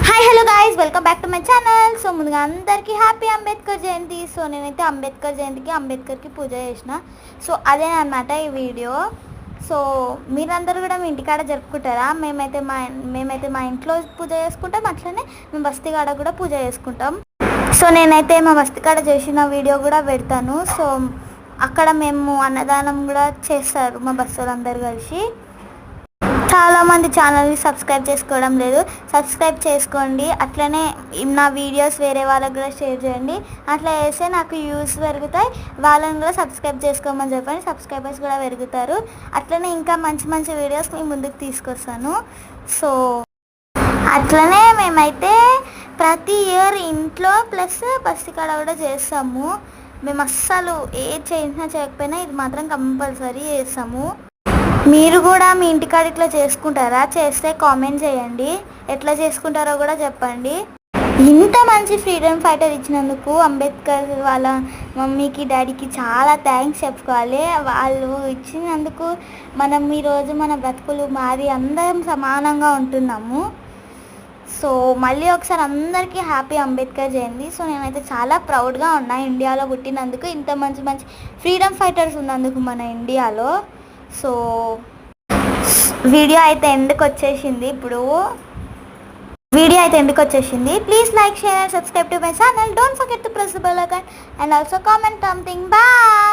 Hi hello guys, welcome back to my channel. So ముందుగా అందరికీ happy Ambedkar జయంతి. So నేనైతే అంబేద్కర్ జయంతికి అంబేద్కర్కి పూజ చేసిన. సో అదే అన్నమాట ఈ వీడియో. సో మీరందరూ కూడా మీ ఇంటికాడ జరుపుకుంటారా? మేమైతే మా ఇంట్లో పూజ చేసుకుంటాం, అట్లనే మేము బస్తీకాడ కూడా పూజ చేసుకుంటాం. సో నేనైతే మా బస్తీకాడ చేసిన వీడియో కూడా పెడతాను. సో అక్కడ మేము అన్నదానం కూడా చేస్తారు మా బస్తీలందరూ కలిసి. చాలామంది ఛానల్ని సబ్స్క్రైబ్ చేసుకోవడం లేదు, సబ్స్క్రైబ్ చేసుకోండి. అట్లనే నా వీడియోస్ వేరే వాళ్ళకి కూడా షేర్ చేయండి. అట్లా చేస్తే నాకు వ్యూస్ పెరుగుతాయి, వాళ్ళని కూడా సబ్స్క్రైబ్ చేసుకోమని చెప్పండి, సబ్స్క్రైబర్స్ కూడా పెరుగుతారు. అట్లనే ఇంకా మంచి మంచి వీడియోస్ మీ ముందుకు తీసుకొస్తాను. సో అట్లనే మేమైతే ప్రతి ఇయర్ ఇంట్లో ప్లస్ బస్తీకాడ కూడా చేస్తాము. మేము అస్సలు ఏ చేసినా చేయకపోయినా ఇది మాత్రం కంపల్సరీ చేస్తాము. మీరు కూడా మీ ఇంటికాడ ఇట్లా చేసుకుంటారా? చేస్తే కామెంట్ చేయండి, ఎట్లా చేసుకుంటారో కూడా చెప్పండి. ఇంత మంచి ఫ్రీడమ్ ఫైటర్ ఇచ్చినందుకు అంబేద్కర్ వాళ్ళ మమ్మీకి డాడీకి చాలా థ్యాంక్స్ చెప్పుకోవాలి. వాళ్ళు ఇచ్చినందుకు మనం ఈరోజు మన బ్రతుకులు మారి అందరం సమానంగా ఉంటున్నాము. సో మళ్ళీ ఒకసారి అందరికీ హ్యాపీ అంబేద్కర్ జయంతి. సో నేనైతే చాలా ప్రౌడ్గా ఉన్నా ఇండియాలో పుట్టినందుకు, ఇంత మంచి మంచి ఫ్రీడమ్ ఫైటర్స్ ఉన్నందుకు మన ఇండియాలో. సో వీడియో అయితే ఎండ్కి వచ్చేసింది. Please like, share and subscribe to my channel. Don't forget to press the bell icon and also comment something. Bye.